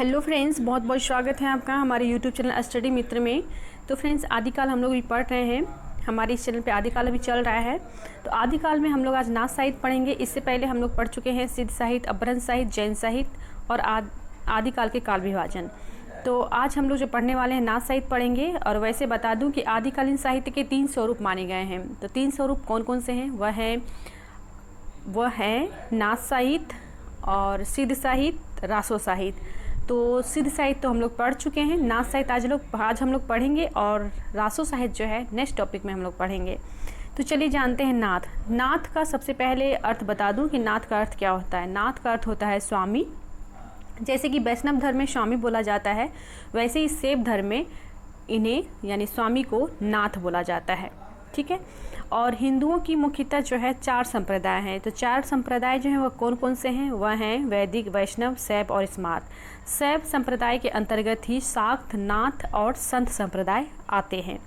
Hello friends, बहुत बहुत स्वागत है आपका हमारे यूट्यूब चैनल स्टडी मित्र में। तो फ्रेंड्स, आदिकाल हम लोग भी पढ़ रहे हैं। हमारे इस चैनल पे आदिकाल अभी चल रहा है। तो आदिकाल में हम लोग आज नाथ साहित्य पढ़ेंगे। इससे पहले हम लोग पढ़ चुके हैं सिद्ध साहित्य, अपभ्रंश साहित्य, जैन साहित्य और आदिकाल के काल विभाजन। तो आज हम लोग जो पढ़ने वाले हैं नाथ साहित्य पढ़ेंगे। और वैसे बता दूं कि आदिकालीन साहित्य के 3 स्वरूप माने गए हैं। तो 3 स्वरूप कौन कौन से हैं? वह है नाथ साहित्य और सिद्ध साहित्य, रासो साहित्य। तो सिद्ध साहित्य तो हम लोग पढ़ चुके हैं। नाथ साहित्य आज हम लोग पढ़ेंगे और रासो साहित्य जो है नेक्स्ट टॉपिक में हम लोग पढ़ेंगे। तो चलिए जानते हैं नाथ। नाथ का सबसे पहले अर्थ बता दूं कि नाथ का अर्थ क्या होता है। नाथ का अर्थ होता है स्वामी। जैसे कि वैष्णव धर्म में स्वामी बोला जाता है, वैसे ही शैव धर्म में इन्हें यानी स्वामी को नाथ बोला जाता है। ठीक है। और हिंदुओं की मुख्यतः जो है 4 संप्रदाय हैं। तो 4 संप्रदाय जो हैं वह कौन कौन से हैं? वह हैं वैदिक, वैष्णव, शैव और स्मार्त। शैव संप्रदाय के अंतर्गत ही शाक्त, नाथ और संत संप्रदाय आते हैं।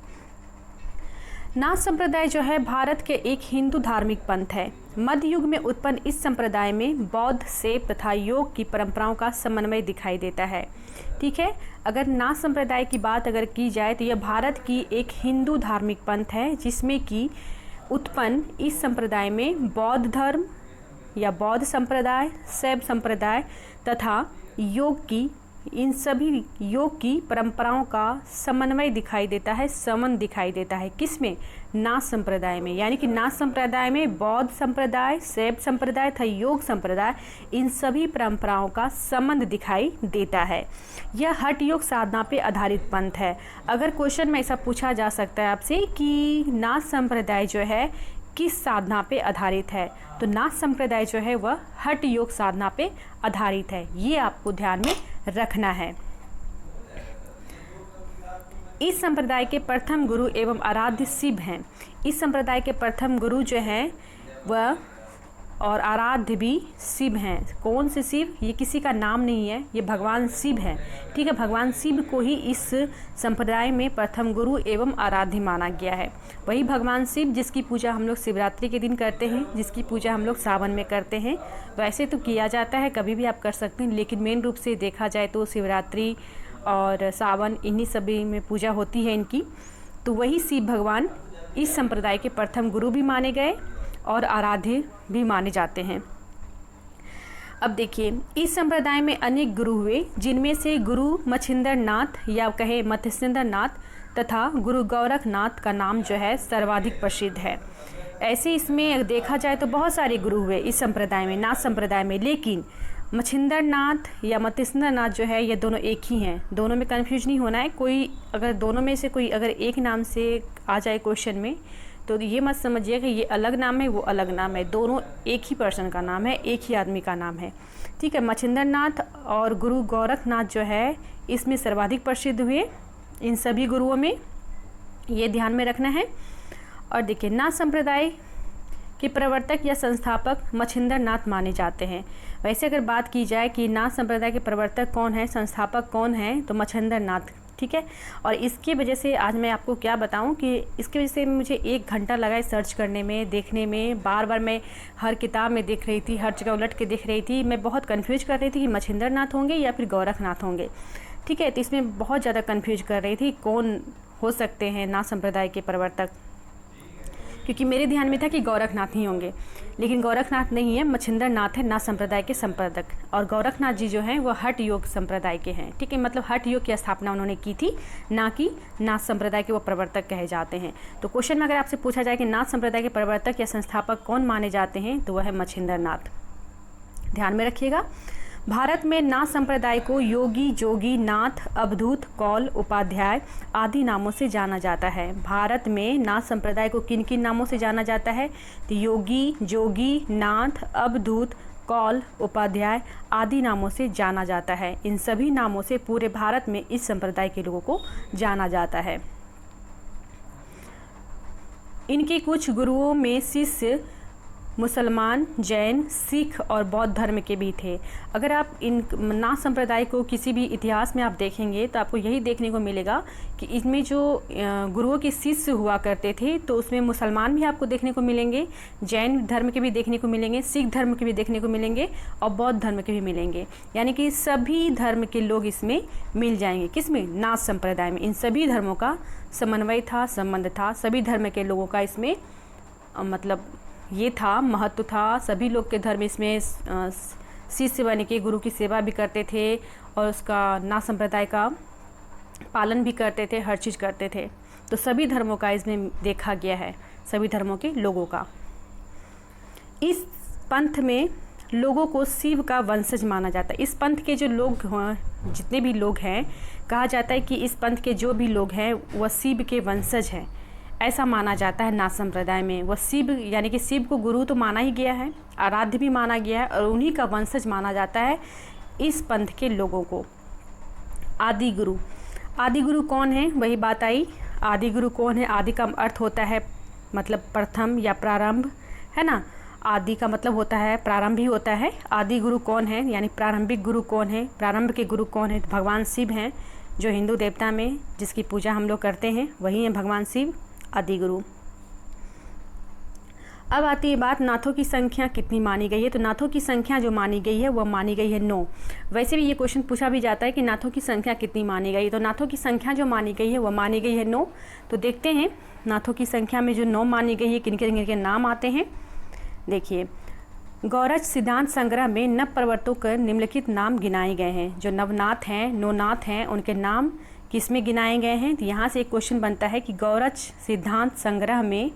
नाथ संप्रदाय जो है भारत के एक हिंदू धार्मिक पंथ है। मध्य युग में उत्पन्न इस संप्रदाय में बौद्ध, शैव तथा योग की परंपराओं का समन्वय दिखाई देता है। ठीक है। अगर नाथ संप्रदाय की बात अगर की जाए तो यह भारत की एक हिंदू धार्मिक पंथ है, जिसमें कि उत्पन्न इस संप्रदाय में बौद्ध धर्म या बौद्ध संप्रदाय, शैव संप्रदाय तथा योग की परंपराओं का समन्वय दिखाई देता है, संबंध दिखाई देता है। किसमें? नाथ संप्रदाय में। यानी कि नाथ संप्रदाय में बौद्ध संप्रदाय, शैव संप्रदाय तथा योग संप्रदाय, इन सभी परंपराओं का संबंध दिखाई देता है। यह हठ योग साधना पे आधारित पंथ है। अगर क्वेश्चन में ऐसा पूछा जा सकता है आपसे कि नाथ संप्रदाय जो है किस साधना पे आधारित है, तो नाथ संप्रदाय जो है वह हठ योग साधना पे आधारित है। ये आपको ध्यान में रखना है। इस संप्रदाय के प्रथम गुरु एवं आराध्य शिव हैं। इस संप्रदाय के प्रथम गुरु जो हैं वह और आराध्य भी शिव हैं। कौन से शिव? ये किसी का नाम नहीं है, ये भगवान शिव हैं। ठीक है। भगवान शिव को ही इस संप्रदाय में प्रथम गुरु एवं आराध्य माना गया है। वही भगवान शिव जिसकी पूजा हम लोग शिवरात्रि के दिन करते हैं, जिसकी पूजा हम लोग सावन में करते हैं। वैसे तो किया जाता है, कभी भी आप कर सकते हैं, लेकिन मेन रूप से देखा जाए तो शिवरात्रि और सावन इन्हीं सभी में पूजा होती है इनकी। तो वही शिव भगवान इस संप्रदाय के प्रथम गुरु भी माने गए और आराध्य भी माने जाते हैं। अब देखिए, इस संप्रदाय में अनेक गुरु हुए, जिनमें से गुरु मच्छिंद्र नाथ या कहे मत्स्येंद्र नाथ तथा गुरु गोरखनाथ का नाम जो है सर्वाधिक प्रसिद्ध है। ऐसे इसमें देखा जाए तो बहुत सारे गुरु हुए इस संप्रदाय में, नाथ संप्रदाय में, लेकिन मच्छिंद्र नाथ या मत्स्येंद्र नाथ जो है ये दोनों एक ही हैं। दोनों में कन्फ्यूज नहीं होना है। कोई अगर दोनों में से कोई अगर एक नाम से आ जाए क्वेश्चन में तो ये मत समझिए कि ये अलग नाम है, वो अलग नाम है। दोनों एक ही पर्सन का नाम है, एक ही आदमी का नाम है। ठीक है। मच्छिंद्र नाथ और गुरु गोरखनाथ जो है इसमें सर्वाधिक प्रसिद्ध हुए इन सभी गुरुओं में, ये ध्यान में रखना है। और देखिए, नाथ संप्रदाय के प्रवर्तक या संस्थापक मच्छिंद्र नाथ माने जाते हैं। वैसे अगर बात की जाए कि नाथ संप्रदाय के प्रवर्तक कौन है, संस्थापक कौन है, तो मच्छिंद्र नाथ। ठीक है। और इसकी वजह से आज मैं आपको क्या बताऊं कि इसकी वजह से मुझे 1 घंटा लगा सर्च करने में, देखने में। बार बार मैं हर किताब में देख रही थी, हर जगह उलट के देख रही थी। मैं बहुत कन्फ्यूज कर रही थी कि मच्छिंद्र नाथ होंगे या फिर गोरखनाथ होंगे। ठीक है। तो इसमें बहुत ज़्यादा कन्फ्यूज कर रही थी कौन हो सकते हैं नाथ संप्रदाय के प्रवर्तक, क्योंकि मेरे ध्यान में था कि गोरखनाथ ही होंगे, लेकिन गोरखनाथ नहीं है, मच्छिंद्र नाथ है नाथ संप्रदाय के संपादक। और गोरखनाथ जी जो हैं वह हठ योग संप्रदाय के हैं। ठीक है। मतलब हठ योग की स्थापना उन्होंने की थी, ना कि नाथ संप्रदाय के वो प्रवर्तक कहे जाते हैं। तो क्वेश्चन में अगर आपसे पूछा जाए कि नाथ संप्रदाय के प्रवर्तक या संस्थापक कौन माने जाते हैं, तो वह है मच्छिंद्र नाथ। ध्यान में रखिएगा। भारत में नाथ संप्रदाय को योगी, जोगी, नाथ, अवधूत, कौल, उपाध्याय आदि नामों से जाना जाता है। भारत में नाथ संप्रदाय को किन किन नामों से जाना जाता है? तो योगी, जोगी, नाथ, अवधूत, कौल, उपाध्याय आदि नामों से जाना जाता है। इन सभी नामों से पूरे भारत में इस संप्रदाय के लोगों को जाना जाता है। इनके कुछ गुरुओं में शिष्य मुसलमान, जैन, सिख और बौद्ध धर्म के भी थे। अगर आप इन नाथ संप्रदाय को किसी भी इतिहास में आप देखेंगे तो आपको यही देखने को मिलेगा कि इसमें जो गुरुओं के शिष्य हुआ करते थे तो उसमें मुसलमान भी आपको देखने को मिलेंगे, जैन धर्म के भी देखने को मिलेंगे, सिख धर्म के भी देखने को मिलेंगे और बौद्ध धर्म के भी मिलेंगे। यानी कि सभी धर्म के लोग इसमें मिल जाएंगे। किसमें? नाथ संप्रदाय में। इन सभी धर्मों का समन्वय था, संबंध था, सभी धर्म के लोगों का इसमें मतलब ये था, महत्व था। सभी लोग के धर्म इसमें शिष्य बन के गुरु की सेवा भी करते थे और उसका नाथ संप्रदाय का पालन भी करते थे, हर चीज़ करते थे। तो सभी धर्मों का इसमें देखा गया है, सभी धर्मों के लोगों का। इस पंथ में लोगों को शिव का वंशज माना जाता है। इस पंथ के जो लोग जितने भी लोग हैं, कहा जाता है कि इस पंथ के जो भी लोग हैं वह शिव के वंशज हैं, ऐसा माना जाता है नाथ संप्रदाय में। वह शिव यानी कि शिव को गुरु तो माना ही गया है, आराध्य भी माना गया है और उन्हीं का वंशज माना जाता है इस पंथ के लोगों को। आदि गुरु, आदि गुरु कौन है? वही बात आई, आदि गुरु कौन है? आदि का अर्थ होता है मतलब प्रथम या प्रारंभ, है ना। आदि का मतलब होता है प्रारंभ ही होता है। आदि गुरु कौन है यानी प्रारंभिक गुरु कौन है, प्रारंभ के गुरु कौन है? तो भगवान शिव हैं, जो हिंदू देवता में जिसकी पूजा हम लोग करते हैं वही है भगवान शिव, आदि गुरु। अब आती है बात नाथों की संख्या कितनी मानी गई है। तो नाथों की संख्या जो मानी गई है वह मानी गई है 9। वैसे भी ये क्वेश्चन पूछा भी जाता है कि नाथों की संख्या कितनी मानी गई। तो नाथों की संख्या जो मानी गई है वह मानी गई है 9। तो देखते हैं नाथों की संख्या में जो 9 मानी गई है किनके किनके नाम आते हैं। देखिए, गौरच सिद्धांत संग्रह में नव प्रवर्तकों के निम्नलिखित नाम गिनाए गए हैं। जो नवनाथ हैं, नौनाथ हैं, उनके नाम किसमें गिनाए गए हैं। तो यहाँ से एक क्वेश्चन बनता है कि गौरच सिद्धांत संग्रह में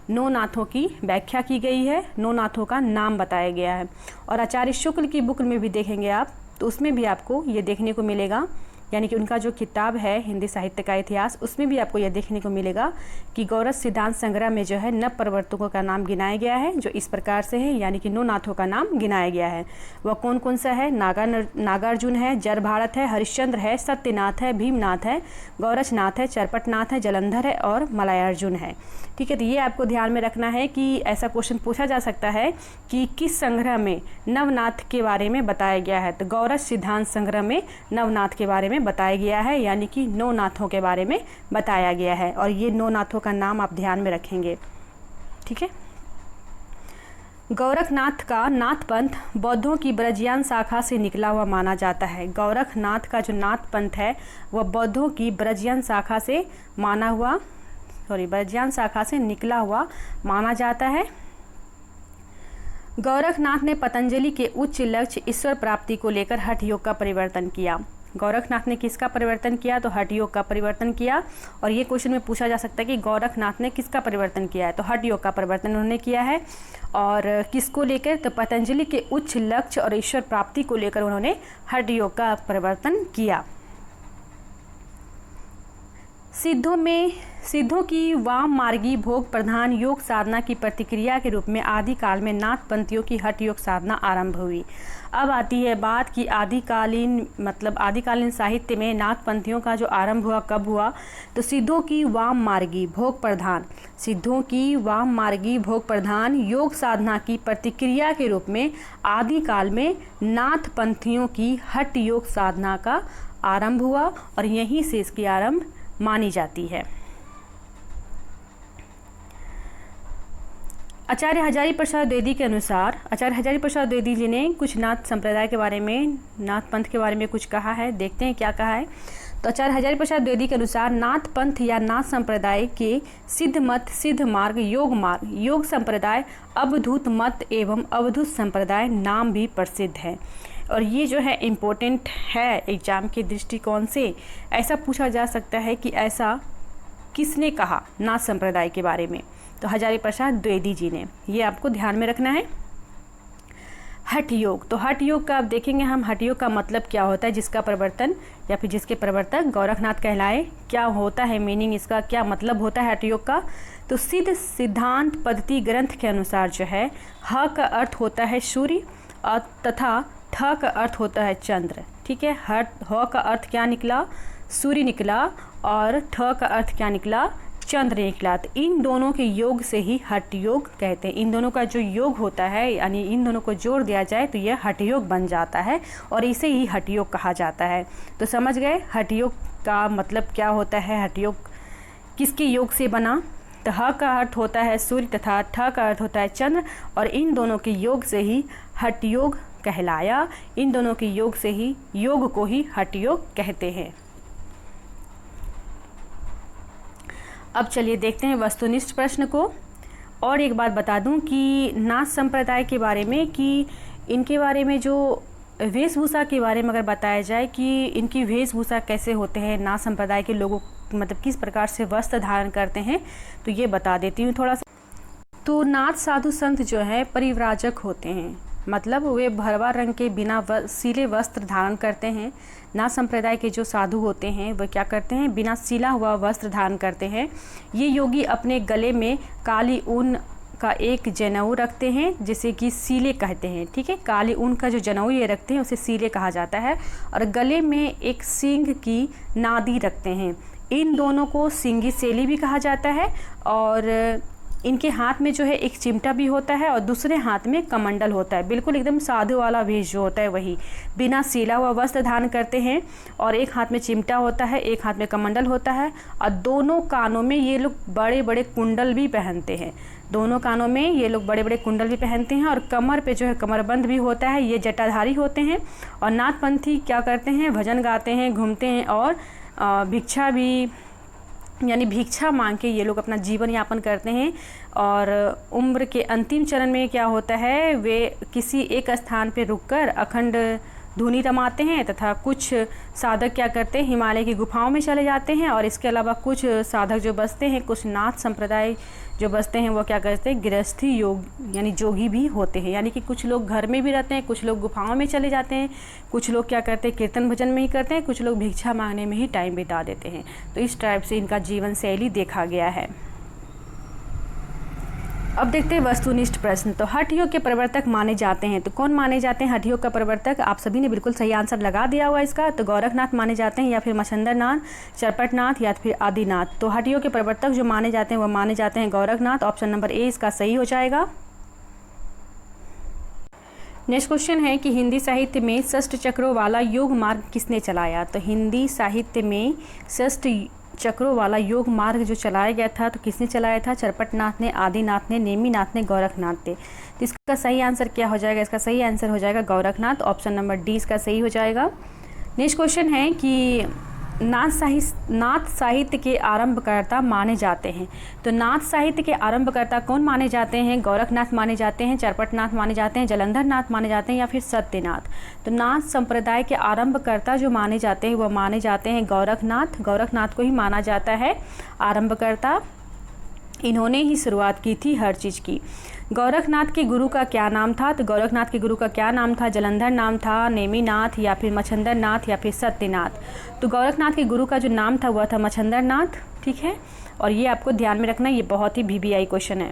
9 नाथों की व्याख्या की गई है, 9 नाथों का नाम बताया गया है। और आचार्य शुक्ल की बुक में भी देखेंगे आप तो उसमें भी आपको ये देखने को मिलेगा, यानी कि उनका जो किताब है हिंदी साहित्य का इतिहास, उसमें भी आपको यह देखने को मिलेगा कि गौरच सिद्धांत संग्रह में जो है नव प्रवर्तकों का नाम गिनाया गया है, जो इस प्रकार से है, यानी कि 9 नाथों का नाम गिनाया गया है। वह कौन कौन सा है? नागार्जुन है, जर भारत है, हरिश्चंद्र है, सत्यनाथ है, भीमनाथ है, गौरचनाथ है, चरपटनाथ है, जलंधर है और मलयार्जुन है। ठीक है, तो ये आपको ध्यान में रखना है कि ऐसा क्वेश्चन पूछा जा सकता है कि किस संग्रह में नवनाथ के बारे में बताया गया है। तो गौरच सिद्धांत संग्रह में नवनाथ के बारे में बताया गया है, यानी कि 9 नाथों के बारे में बताया गया है। और ये 9 नाथों का नाम आप ध्यान में रखेंगे। ठीक है, गोरखनाथ का नाथ पंथ बौद्धों की ब्रजियान शाखा से निकला हुआ माना जाता है। गोरखनाथ का जो नाथ पंथ है वह बौद्धों की ब्रजियान शाखा से ब्रजियान शाखा से निकला हुआ माना जाता है। गोरखनाथ ने पतंजलि के उच्च लक्ष्य ईश्वर प्राप्ति को लेकर हठ योग का परिवर्तन किया। गोरखनाथ ने किसका परिवर्तन किया? तो हठ योग का परिवर्तन किया। और ये क्वेश्चन में पूछा जा सकता है कि गोरखनाथ ने किसका परिवर्तन किया है? तो हठ योग का परिवर्तन उन्होंने किया है। और किसको लेकर? तो पतंजलि के उच्च लक्ष्य और ईश्वर प्राप्ति को लेकर उन्होंने हठ योग का परिवर्तन किया। सिद्धों की वाम मार्गी भोग प्रधान योग साधना की प्रतिक्रिया के रूप में आदिकाल में नाथ पंथियों की हठ योग साधना आरंभ हुई। अब आती है बात कि आदिकालीन साहित्य में नाथ पंथियों का जो आरंभ हुआ कब हुआ? तो सिद्धों की वाम मार्गी भोग प्रधान योग साधना की प्रतिक्रिया के रूप में आदिकाल में नाथ पंथियों की हठ योग साधना का आरंभ हुआ और यहीं से इसकी आरंभ मानी जाती है। आचार्य हजारी प्रसाद द्विवेदी के अनुसार, आचार्य हजारी प्रसाद द्विवेदी जी ने कुछ नाथ संप्रदाय के बारे में, नाथ पंथ के बारे में कुछ कहा है। देखते हैं क्या कहा है। तो आचार्य हजारी प्रसाद द्विवेदी के अनुसार नाथ पंथ या नाथ संप्रदाय के सिद्ध मत, सिद्ध मार्ग, योग संप्रदाय, अवधूत मत एवं अवधूत संप्रदाय नाम भी प्रसिद्ध है। और ये जो है इम्पोर्टेंट है एग्जाम के दृष्टिकोण से। ऐसा पूछा जा सकता है कि ऐसा किसने कहा नाथ संप्रदाय के बारे में? तो हजारी प्रसाद द्विवेदी जी ने। ये आपको ध्यान में रखना है। हठ योग, तो हठ योग का आप देखेंगे हम, हठ योग का मतलब क्या होता है, जिसका प्रवर्तन या फिर जिसके प्रवर्तक गोरखनाथ कहलाए, क्या होता है मीनिंग इसका, क्या मतलब होता है हठ योग का? तो सिद्ध सिद्धांत पद्धति ग्रंथ के अनुसार जो है ह का अर्थ होता है सूर्य और तथा ठ का अर्थ होता है चंद्र। ठीक है, ह का अर्थ क्या निकला? सूर्य निकला और ठ का अर्थ क्या निकला? चंद्र निकला। तो इन दोनों के योग से ही हठ योग कहते हैं। इन दोनों का जो योग होता है, यानी इन दोनों को जोड़ दिया जाए तो यह हठ योग बन जाता है और इसे ही हठ योग कहा जाता है। तो समझ गए हठ योग का मतलब क्या होता है, हठ योग किसके योग से बना। तो ह का अर्थ होता है सूर्य तथा ठ का अर्थ होता है चंद्र, और इन दोनों के योग से ही हठ योग कहलाया। इन दोनों के योग से ही योग को ही हठ योग कहते हैं। अब चलिए देखते हैं वस्तुनिष्ठ प्रश्न को। और एक बात बता दूं कि नाथ संप्रदाय के बारे में, कि इनके बारे में जो वेशभूषा के बारे में अगर बताया जाए कि इनकी वेशभूषा कैसे होते हैं, नाथ संप्रदाय के लोगों मतलब किस प्रकार से वस्त्र धारण करते हैं, तो ये बता देती हूँ थोड़ा सा। तो नाथ साधु संत जो है परिव्राजक होते हैं, मतलब वे भरवा रंग के बिना सीले वस्त्र धारण करते हैं। नाथ संप्रदाय के जो साधु होते हैं वह क्या करते हैं, बिना सिला हुआ वस्त्र धारण करते हैं। ये योगी अपने गले में काली ऊन का एक जनेऊ रखते हैं, जिसे कि सीले कहते हैं। ठीक है, काली ऊन का जो जनेऊ ये रखते हैं उसे सीले कहा जाता है। और गले में एक सींग की नादी रखते हैं। इन दोनों को सींगी सेली भी कहा जाता है। और इनके हाथ में जो है एक चिमटा भी होता है और दूसरे हाथ में कमंडल होता है। बिल्कुल एकदम साधु वाला वेश जो होता है वही, बिना सिला हुआ वस्त्र धारण करते हैं और एक हाथ में चिमटा होता है, एक हाथ में कमंडल होता है। और दोनों कानों में ये लोग बड़े बड़े कुंडल भी पहनते हैं। दोनों कानों में ये लोग बड़े बड़े कुंडल भी पहनते हैं और कमर पे जो है कमरबंद भी होता है। ये जटाधारी होते हैं। और नाथपंथी क्या करते हैं, भजन गाते हैं, घूमते हैं और भिक्षा भी, यानी भिक्षा मांग के ये लोग अपना जीवन यापन करते हैं। और उम्र के अंतिम चरण में क्या होता है, वे किसी एक स्थान पर रुककर अखंड धुनी रमाते हैं। तथा कुछ साधक क्या करते हैं, हिमालय की गुफाओं में चले जाते हैं। और इसके अलावा कुछ साधक जो बसते हैं, कुछ नाथ संप्रदाय जो बसते हैं, वो क्या करते हैं, गृहस्थी योग यानी जोगी भी होते हैं। यानी कि कुछ लोग घर में भी रहते हैं, कुछ लोग गुफाओं में चले जाते हैं, कुछ लोग क्या करते हैं, कीर्तन भजन में ही करते हैं, कुछ लोग भिक्षा मांगने में ही टाइम बिता देते हैं। तो इस टाइप से इनका जीवन शैली देखा गया है। अब देखते हैं वस्तुनिष्ठ प्रश्न। तो हठ योग के प्रवर्तक माने जाते हैं, तो कौन माने जाते हैं हठ योग का प्रवर्तक? आप सभी ने बिल्कुल सही आंसर लगा दिया हुआ इसका। तो गोरखनाथ माने जाते हैं, या फिर मच्छंदरनाथ, चरपटनाथ, या फिर आदिनाथ। तो हठ योग के प्रवर्तक जो माने जाते हैं वह माने जाते हैं गोरखनाथ। ऑप्शन नंबर ए इसका सही हो जाएगा। नेक्स्ट क्वेश्चन है कि हिंदी साहित्य में षष्ठ चक्रों वाला योग मार्ग किसने चलाया? तो हिंदी साहित्य में षष्ठ चक्रों वाला योग मार्ग जो चलाया गया था, तो किसने चलाया था? चरपटनाथ ने, आदिनाथ ने, नेमिनाथ ने, गोरखनाथ ने। तो इसका सही आंसर क्या हो जाएगा? इसका सही आंसर हो जाएगा गोरखनाथ। ऑप्शन नंबर डी इसका सही हो जाएगा। नेक्स्ट क्वेश्चन है कि नाथ साहित्य के आरंभकर्ता माने जाते हैं। तो नाथ साहित्य के आरंभकर्ता कौन माने जाते हैं? गोरखनाथ माने जाते हैं, चरपटनाथ माने जाते हैं, जलंधरनाथ माने जाते हैं, या फिर सत्यनाथ। तो नाथ संप्रदाय के आरंभकर्ता जो माने जाते हैं वह माने जाते हैं गोरखनाथ। गोरखनाथ को ही माना जाता है आरंभकर्ता। इन्होंने ही शुरुआत की थी हर चीज़ की। गोरखनाथ के गुरु का क्या नाम था? तो गोरखनाथ के गुरु का क्या नाम था? जलंधर नाम था, नेमिनाथ, या फिर मच्छंदरनाथ, या फिर सत्यनाथ। तो गोरखनाथ के गुरु का जो नाम था वह था मच्छंदरनाथ। ठीक है, और ये आपको ध्यान में रखना, ये बहुत ही VBI क्वेश्चन है।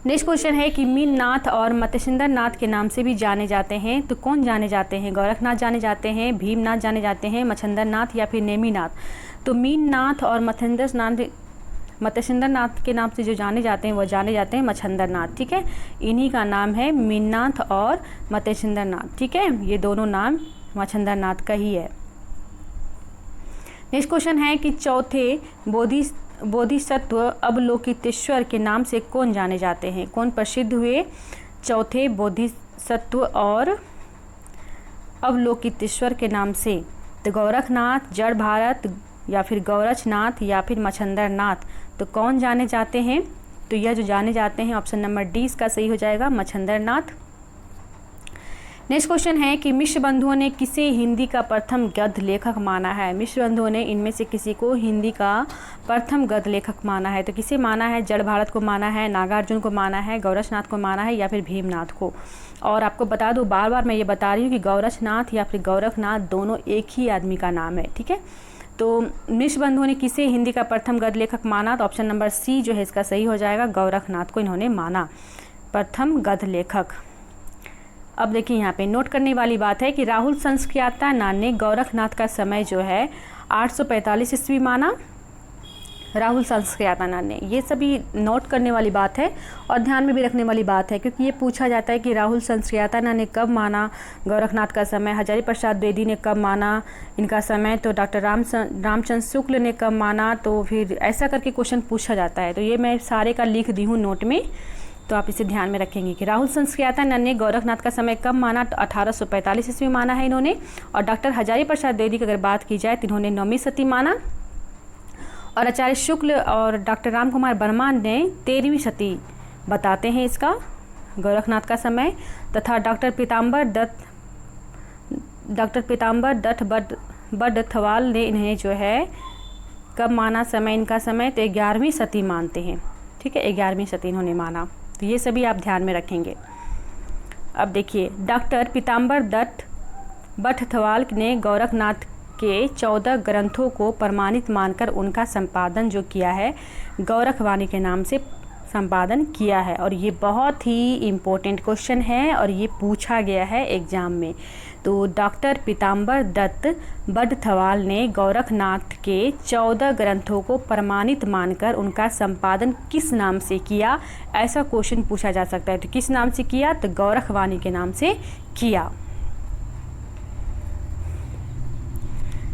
नेक्स्ट क्वेश्चन है कि मीननाथ और मत्स्येंद्रनाथ के नाम से भी जाने जाते हैं। तो कौन जाने जाते हैं? गोरखनाथ जाने जाते हैं, भीमनाथ जाने जाते हैं, मच्छंदरनाथ, या फिर नेमिनाथ। तो मीननाथ और मत्स्येंद्रनाथ के नाम से जो जाने जाते हैं वो जाने जाते हैं मच्छंदरनाथ। ठीक है, इन्हीं का नाम है मीननाथ और मत्स्येंद्रनाथ। ठीक है, ये दोनों नाम मच्छंदरनाथ का ही है। नेक्स्ट क्वेश्चन है कि चौथे बोधिसत्व अवलोकितेश्वर के नाम से कौन जाने जाते हैं? कौन प्रसिद्ध हुए चौथे बोधिसत्व और अवलोकितेश्वर के नाम से? तो गोरखनाथ, जड़ भारत, या फिर गौरचनाथ, या फिर मच्छंदरनाथ। तो कौन जाने जाते हैं? तो यह जो जाने जाते हैं ऑप्शन नंबर डी इसका सही हो जाएगा, मच्छंदरनाथ। नेक्स्ट क्वेश्चन है कि मिश्र बंधुओं ने किसे हिंदी का प्रथम गद्य लेखक माना है? मिश्र बंधुओं ने इनमें से किसी को हिंदी का प्रथम गद्य लेखक माना है। तो किसे माना है? जड़ भारत को माना है, नागार्जुन को माना है, गौरचनाथ को माना है, या फिर भीमनाथ को। और आपको बता दूं, बार बार मैं ये बता रही हूँ कि गौरचनाथ या फिर गोरखनाथ दोनों एक ही आदमी का नाम है। ठीक है, तो मिश्र बंधुओं ने किसे हिंदी का प्रथम गद्य लेखक माना? तो ऑप्शन नंबर सी जो है इसका सही हो जाएगा, गोरखनाथ को इन्होंने माना प्रथम गद्य लेखक। अब देखिए यहाँ पे नोट करने वाली बात है कि राहुल संस्कृत्यायन ने गोरखनाथ का समय जो है 845 ईस्वी माना। राहुल संस्कृत्यानंद ने। ये सभी नोट करने वाली बात है और ध्यान में भी रखने वाली बात है, क्योंकि ये पूछा जाता है कि राहुल संस्कृत्यानंद ने कब माना गोरखनाथ का समय, हजारी प्रसाद द्विवेदी ने कब माना इनका समय, तो डॉक्टर रामचंद्र शुक्ल ने कब माना, तो फिर ऐसा करके क्वेश्चन पूछा जाता है। तो ये मैं सारे का लिख दी हूँ नोट में, तो आप इसे ध्यान में रखेंगे कि राहुल संस्कृत्यानंद ने गोरखनाथ का समय कब माना, तो 1845 ईस्वी माना है इन्होंने। और डॉक्टर हजारी प्रसाद द्विवेदी की अगर बात की जाए तो इन्होंने 9वीं शती माना, और आचार्य शुक्ल और डॉक्टर राम कुमार वर्मा ने 13वीं शती बताते हैं इसका गोरखनाथ का समय, तथा डॉक्टर पीताम्बर दत्त बड़थवाल ने इन्हें जो है कब माना समय, इनका समय तो 11वीं शती मानते हैं। ठीक है, 11वीं शती इन्होंने माना। तो ये सभी आप ध्यान में रखेंगे। अब देखिए, डॉक्टर पीताम्बर दत्त बड़थवाल ने गोरखनाथ के 14 ग्रंथों को प्रमाणित मानकर उनका संपादन जो किया है गौरखवाणी के नाम से संपादन किया है। और ये बहुत ही इम्पोर्टेंट क्वेश्चन है और ये पूछा गया है एग्जाम में। तो डॉक्टर पीताम्बर दत्त बड़थवाल ने गोरखनाथ के 14 ग्रंथों को प्रमाणित मानकर उनका संपादन किस नाम से किया, ऐसा क्वेश्चन पूछा जा सकता है। तो किस नाम से किया, तो गौरखवाणी के नाम से किया।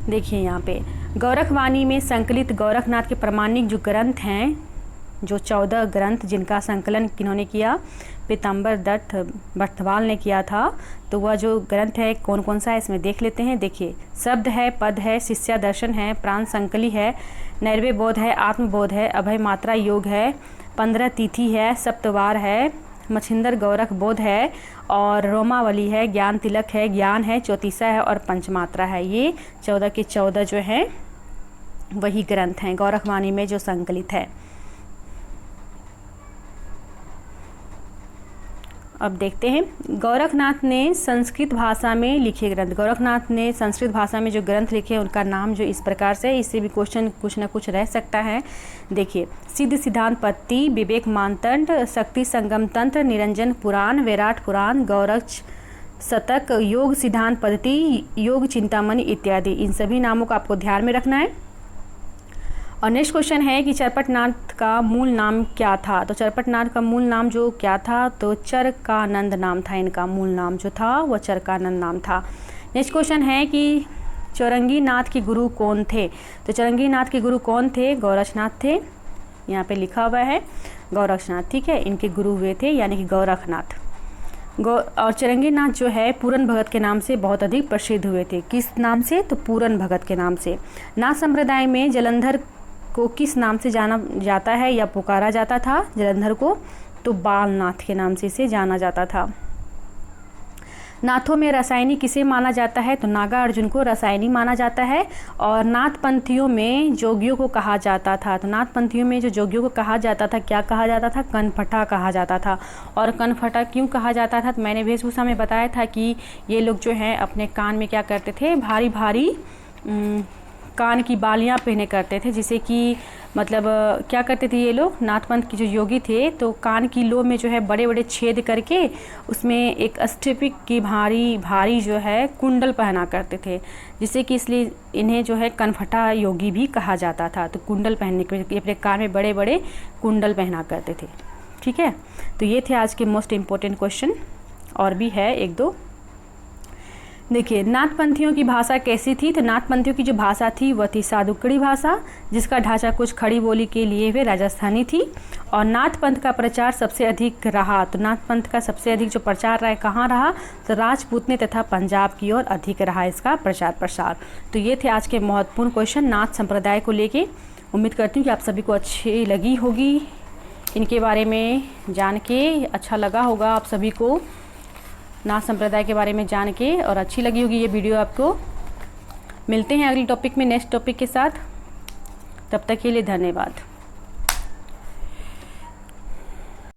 देखिए यहाँ पे गौरखवाणी में संकलित गोरखनाथ के प्रमाणिक जो ग्रंथ हैं, जो 14 ग्रंथ जिनका संकलन किन्होंने किया, पीताम्बर दत्त बड़थवाल ने किया था, तो वह जो ग्रंथ है कौन कौन सा है इसमें देख लेते हैं। देखिए, शब्द है, पद है, शिष्या दर्शन है, प्राण संकली है, नैर्व्य बोध है, आत्मबोध है, अभय मात्रा योग है, 15 तिथि है, सप्तवार है, मच्छिंदर गौरख बोध है, और रोमावली है, ज्ञान तिलक है, ज्ञान है, चौतीसा है और पंचमात्रा है। ये 14 के 14 जो हैं वही ग्रंथ हैं गौरखवाणी में जो संकलित है। अब देखते हैं गोरखनाथ ने संस्कृत भाषा में लिखे ग्रंथ। गोरखनाथ ने संस्कृत भाषा में जो ग्रंथ लिखे उनका नाम जो इस प्रकार से, इससे भी क्वेश्चन कुछ ना कुछ रह सकता है। देखिए, सिद्ध सिद्धांत पत्ति, विवेक मानदंड, शक्ति संगम तंत्र, निरंजन पुराण, विराट पुराण, गौरक्ष शतक, योग सिद्धांत पद्धति, योग चिंतामणि इत्यादि। इन सभी नामों को आपको ध्यान में रखना है। और नेक्स्ट क्वेश्चन है कि चरपटनाथ का मूल नाम क्या था। तो चरपटनाथ का मूल नाम जो क्या था, तो चरकानंद नाम था। इनका मूल नाम जो था वह चरकानंद नाम था। नेक्स्ट क्वेश्चन है कि चौरंगीनाथ के गुरु कौन थे। तो चौरंगीनाथ के गुरु कौन थे, गोरक्षनाथ थे। यहाँ पे लिखा हुआ है गोरक्षनाथ, ठीक है, इनके गुरु हुए थे यानी कि गोरखनाथ। और चौरंगीनाथ जो है पूरन भगत के नाम से बहुत अधिक प्रसिद्ध हुए थे। किस नाम से, तो पूरन भगत के नाम से। नाथ संप्रदाय में जलंधर को किस नाम से जाना जाता है या पुकारा जाता था जलंधर को, तो बालनाथ के नाम से इसे जाना जाता था। नाथों में रसायनी किसे माना जाता है, तो नागा अर्जुन को रसायनी माना जाता है। और नाथपंथियों में जोगियों को कहा जाता था। तो नाथपंथियों में जो जोगियों को कहा जाता था, क्या कहा जाता था, कनफटा कहा जाता था। और कनफटा क्यों कहा जाता था, तो मैंने वेशभूषा में बताया था कि ये लोग जो हैं अपने कान में क्या करते थे, भारी भारी कान की बालियां पहने करते थे, जिसे कि मतलब क्या करते थे ये लोग, नाथपंथ के जो योगी थे, तो कान की लो में जो है बड़े बड़े छेद करके उसमें एक स्फटिक की भारी भारी जो है कुंडल पहना करते थे, जिससे कि इसलिए इन्हें जो है कनफटा योगी भी कहा जाता था। तो कुंडल पहनने के अपने कान में बड़े बड़े कुंडल पहना करते थे। ठीक है, तो ये थे आज के मोस्ट इम्पोर्टेंट क्वेश्चन, और भी है एक दो। देखिए, नाथपंथियों की भाषा कैसी थी, तो नाथपंथियों की जो भाषा थी वह थी सादुकड़ी भाषा, जिसका ढांचा कुछ खड़ी बोली के लिए वे राजस्थानी थी। और नाथपंथ का प्रचार सबसे अधिक रहा, तो नाथपंथ का सबसे अधिक जो प्रचार रहा कहाँ रहा, तो राजपूतने तथा पंजाब की ओर अधिक रहा इसका प्रचार प्रसार। तो ये थे आज के महत्वपूर्ण क्वेश्चन नाथ संप्रदाय को लेके। उम्मीद करती हूँ कि आप सभी को अच्छी लगी होगी, इनके बारे में जान के अच्छा लगा होगा आप सभी को, नाथ संप्रदाय के बारे में जान के, और अच्छी लगी होगी ये वीडियो आपको। मिलते हैं अगले टॉपिक में, नेक्स्ट टॉपिक के साथ। तब तक के लिए धन्यवाद।